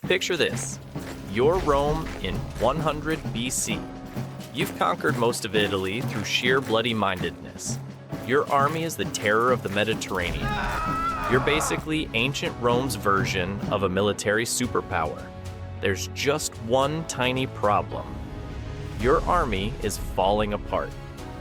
Picture this. You're Rome in 100 BC. You've conquered most of Italy through sheer bloody-mindedness. Your army is the terror of the Mediterranean. You're basically ancient Rome's version of a military superpower. There's just one tiny problem. Your army is falling apart.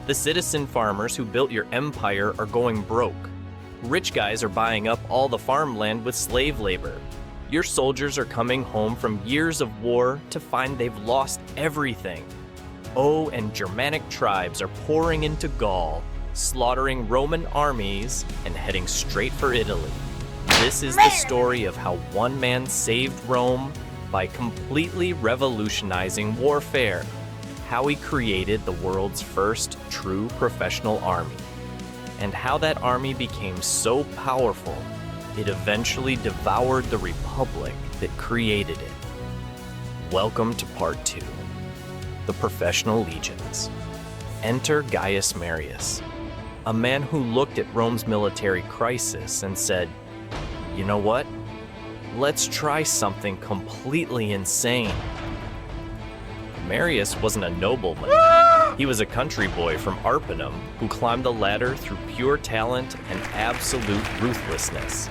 The citizen farmers who built your empire are going broke. Rich guys are buying up all the farmland with slave labor. Your soldiers are coming home from years of war to find they've lost everything. Oh, and Germanic tribes are pouring into Gaul, slaughtering Roman armies and heading straight for Italy. This is the story of how one man saved Rome by completely revolutionizing warfare, how he created the world's first true professional army, and how that army became so powerful it eventually devoured the republic that created it. Welcome to part 2, the professional legions. Enter Gaius Marius, a man who looked at Rome's military crisis and said, "You know what? Let's try something completely insane." Marius wasn't a nobleman. He was a country boy from Arpinum who climbed the ladder through pure talent and absolute ruthlessness.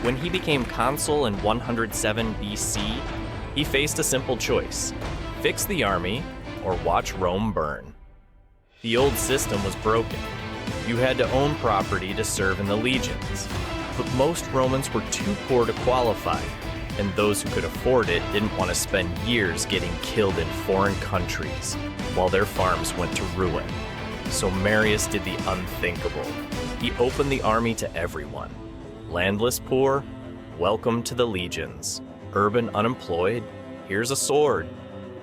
When he became consul in 107 BC, he faced a simple choice: fix the army or watch Rome burn. The old system was broken. You had to own property to serve in the legions, but most Romans were too poor to qualify, and those who could afford it didn't want to spend years getting killed in foreign countries while their farms went to ruin. So Marius did the unthinkable. He opened the army to everyone. Landless poor, welcome to the legions. Urban unemployed, here's a sword.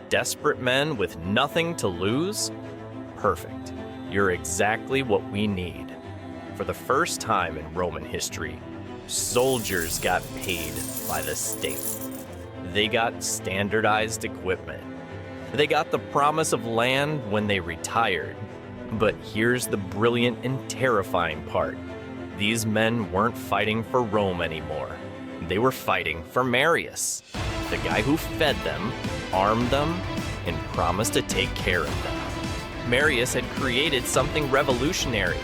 Desperate men with nothing to lose? Perfect. You're exactly what we need. For the first time in Roman history, soldiers got paid by the state. They got standardized equipment. They got the promise of land when they retired. But here's the brilliant and terrifying part. These men weren't fighting for Rome anymore. They were fighting for Marius, the guy who fed them, armed them, and promised to take care of them. Marius had created something revolutionary,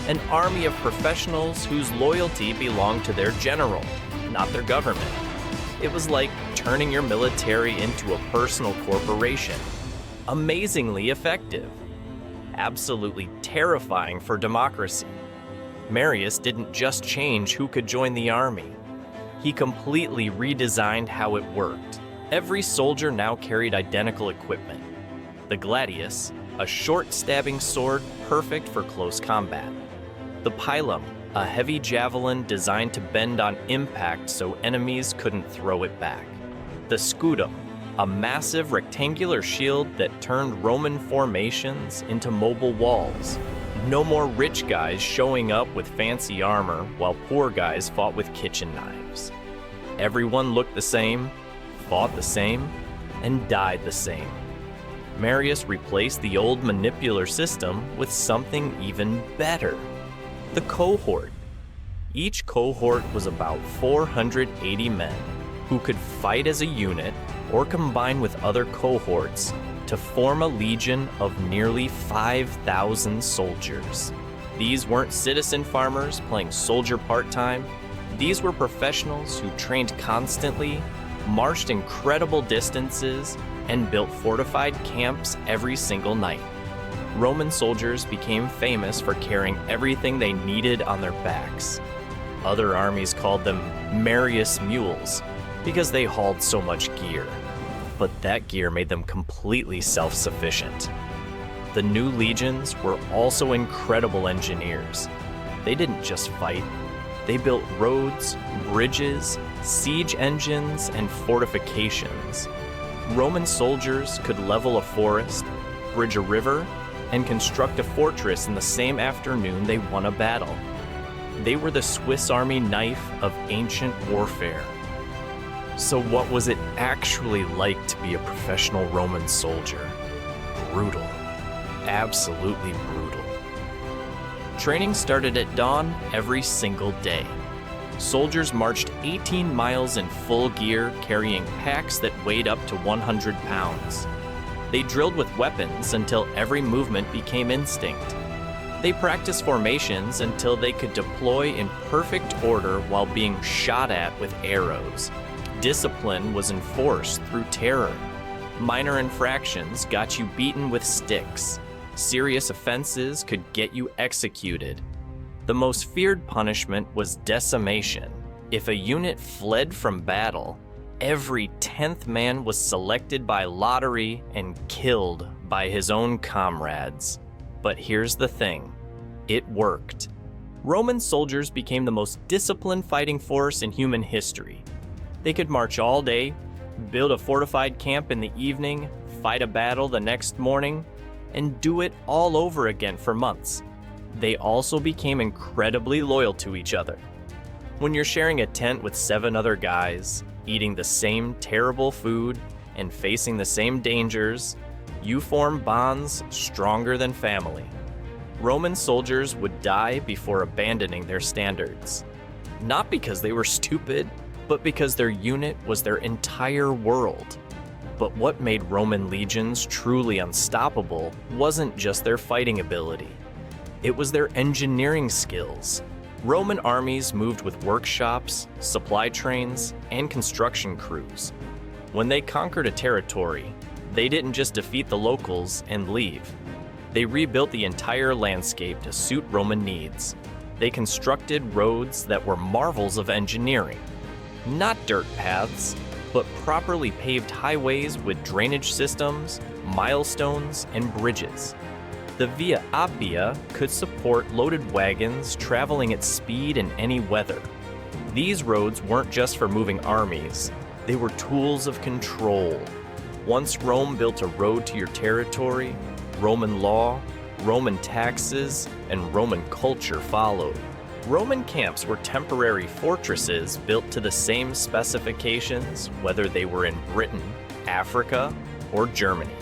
an army of professionals whose loyalty belonged to their general, not their government. It was like turning your military into a personal corporation. Amazingly effective. Absolutely terrifying for democracy. Marius didn't just change who could join the army. He completely redesigned how it worked. Every soldier now carried identical equipment. The gladius, a short stabbing sword perfect for close combat. The pilum, a heavy javelin designed to bend on impact so enemies couldn't throw it back. The scutum, a massive rectangular shield that turned Roman formations into mobile walls. No more rich guys showing up with fancy armor while poor guys fought with kitchen knives. Everyone looked the same, fought the same, and died the same. Marius replaced the old manipular system with something even better. The cohort. Each cohort was about 480 men who could fight as a unit or combine with other cohorts to form a legion of nearly 5,000 soldiers. These weren't citizen farmers playing soldier part-time. These were professionals who trained constantly, marched incredible distances, and built fortified camps every single night. Roman soldiers became famous for carrying everything they needed on their backs. Other armies called them Marius mules because they hauled so much gear. But that gear made them completely self-sufficient. The new legions were also incredible engineers. They didn't just fight. They built roads, bridges, siege engines, and fortifications. Roman soldiers could level a forest, bridge a river, and construct a fortress in the same afternoon they won a battle. They were the Swiss Army knife of ancient warfare. So what was it actually like to be a professional Roman soldier? Brutal. Absolutely brutal. Training started at dawn every single day. Soldiers marched 18 miles in full gear, carrying packs that weighed up to 100 pounds. They drilled with weapons until every movement became instinct. They practiced formations until they could deploy in perfect order while being shot at with arrows. Discipline was enforced through terror. Minor infractions got you beaten with sticks. Serious offenses could get you executed. The most feared punishment was decimation. If a unit fled from battle, every 10th man was selected by lottery and killed by his own comrades. But here's the thing, it worked. Roman soldiers became the most disciplined fighting force in human history. They could march all day, build a fortified camp in the evening, fight a battle the next morning, and do it all over again for months. They also became incredibly loyal to each other. When you're sharing a tent with 7 other guys, eating the same terrible food, and facing the same dangers, you form bonds stronger than family. Roman soldiers would die before abandoning their standards. Not because they were stupid, but because their unit was their entire world. But what made Roman legions truly unstoppable wasn't just their fighting ability. It was their engineering skills. Roman armies moved with workshops, supply trains, and construction crews. When they conquered a territory, they didn't just defeat the locals and leave. They rebuilt the entire landscape to suit Roman needs. They constructed roads that were marvels of engineering. Not dirt paths, but properly paved highways with drainage systems, milestones, and bridges. The Via Appia could support loaded wagons traveling at speed in any weather. These roads weren't just for moving armies, they were tools of control. Once Rome built a road to your territory, Roman law, Roman taxes, and Roman culture followed. Roman camps were temporary fortresses built to the same specifications, whether they were in Britain, Africa, or Germany.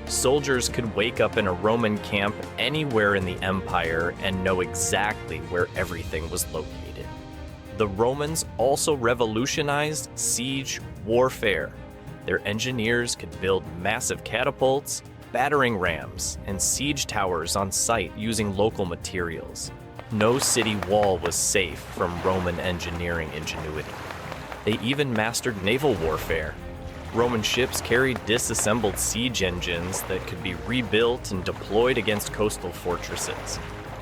Soldiers could wake up in a Roman camp anywhere in the empire and know exactly where everything was located. The Romans also revolutionized siege warfare. Their engineers could build massive catapults, battering rams, and siege towers on site using local materials. No city wall was safe from Roman engineering ingenuity. They even mastered naval warfare. Roman ships carried disassembled siege engines that could be rebuilt and deployed against coastal fortresses.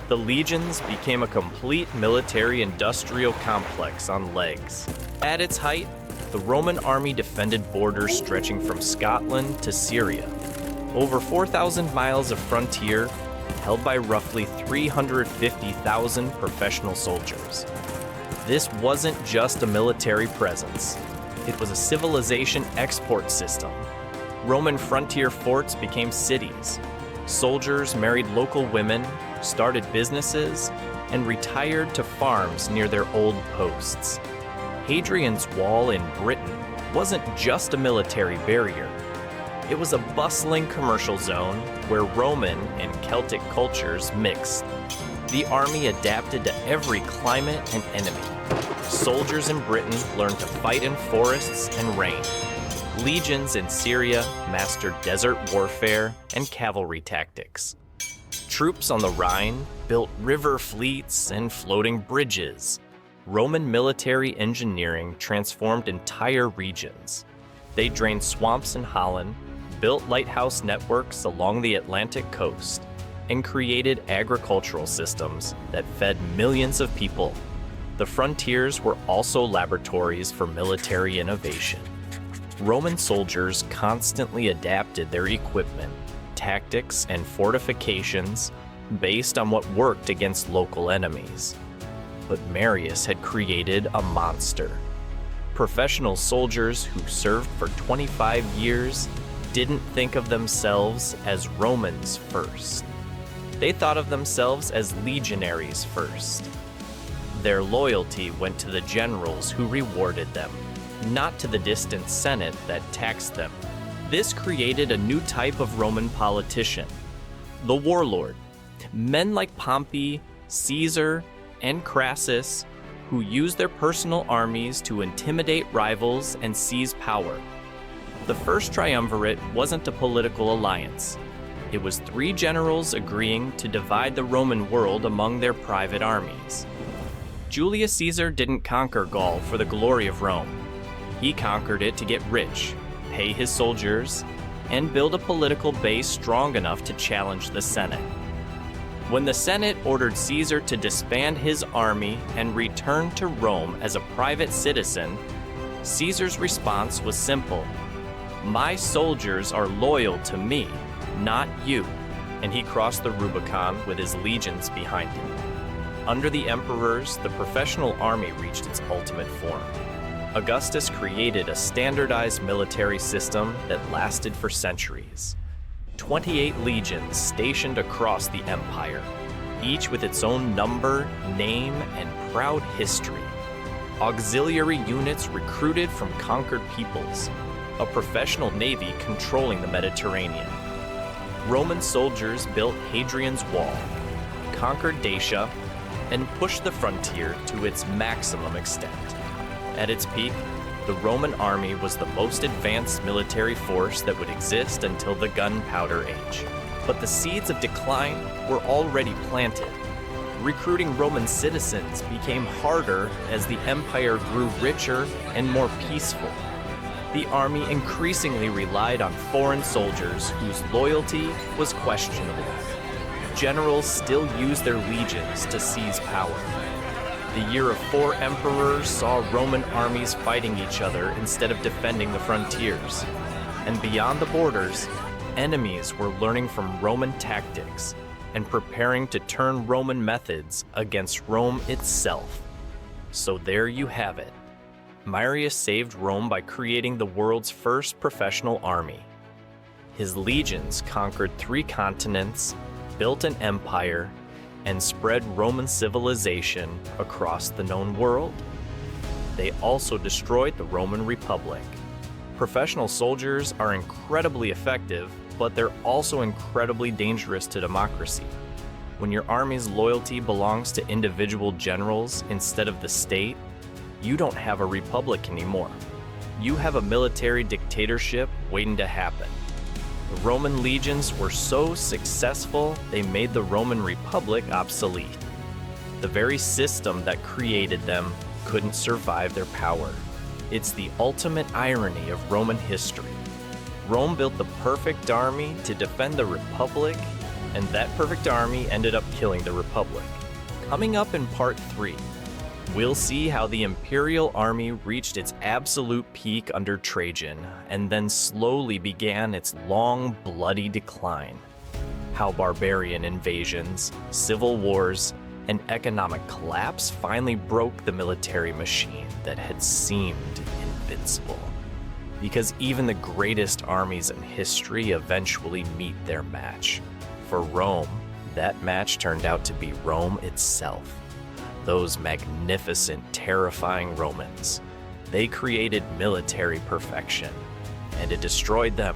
The legions became a complete military-industrial complex on legs. At its height, the Roman army defended borders stretching from Scotland to Syria. Over 4,000 miles of frontier held by roughly 350,000 professional soldiers. This wasn't just a military presence. It was a civilization export system. Roman frontier forts became cities. Soldiers married local women, started businesses, and retired to farms near their old posts. Hadrian's Wall in Britain wasn't just a military barrier. It was a bustling commercial zone where Roman and Celtic cultures mixed. The army adapted to every climate and enemy. Soldiers in Britain learned to fight in forests and rain. Legions in Syria mastered desert warfare and cavalry tactics. Troops on the Rhine built river fleets and floating bridges. Roman military engineering transformed entire regions. They drained swamps in Holland, built lighthouse networks along the Atlantic coast, and created agricultural systems that fed millions of people. The frontiers were also laboratories for military innovation. Roman soldiers constantly adapted their equipment, tactics, and fortifications based on what worked against local enemies. But Marius had created a monster. Professional soldiers who served for 25 years didn't think of themselves as Romans first. They thought of themselves as legionaries first. Their loyalty went to the generals who rewarded them, not to the distant Senate that taxed them. This created a new type of Roman politician, the warlord. Men like Pompey, Caesar, and Crassus who used their personal armies to intimidate rivals and seize power. The first triumvirate wasn't a political alliance. It was 3 generals agreeing to divide the Roman world among their private armies. Julius Caesar didn't conquer Gaul for the glory of Rome. He conquered it to get rich, pay his soldiers, and build a political base strong enough to challenge the Senate. When the Senate ordered Caesar to disband his army and return to Rome as a private citizen, Caesar's response was simple: "My soldiers are loyal to me, not you," and he crossed the Rubicon with his legions behind him. Under the emperors, the professional army reached its ultimate form. Augustus created a standardized military system that lasted for centuries. 28 legions stationed across the empire, each with its own number, name, and proud history. Auxiliary units recruited from conquered peoples. A professional navy controlling the Mediterranean. Roman soldiers built Hadrian's Wall, conquered Dacia, and pushed the frontier to its maximum extent. At its peak, the Roman army was the most advanced military force that would exist until the gunpowder age. But the seeds of decline were already planted. Recruiting Roman citizens became harder as the empire grew richer and more peaceful. The army increasingly relied on foreign soldiers whose loyalty was questionable. Generals still used their legions to seize power. The year of 4 emperors saw Roman armies fighting each other instead of defending the frontiers. And beyond the borders, enemies were learning from Roman tactics and preparing to turn Roman methods against Rome itself. So there you have it. Marius saved Rome by creating the world's first professional army. His legions conquered 3 continents, built an empire, and spread Roman civilization across the known world. They also destroyed the Roman Republic. Professional soldiers are incredibly effective, but they're also incredibly dangerous to democracy. When your army's loyalty belongs to individual generals instead of the state, you don't have a republic anymore. You have a military dictatorship waiting to happen. The Roman legions were so successful, they made the Roman Republic obsolete. The very system that created them couldn't survive their power. It's the ultimate irony of Roman history. Rome built the perfect army to defend the Republic, and that perfect army ended up killing the Republic. Coming up in part 3, we'll see how the imperial army reached its absolute peak under Trajan and then slowly began its long, bloody decline. How barbarian invasions, civil wars, and economic collapse finally broke the military machine that had seemed invincible. Because even the greatest armies in history eventually meet their match. For Rome, that match turned out to be Rome itself. Those magnificent, terrifying Romans. They created military perfection, and it destroyed them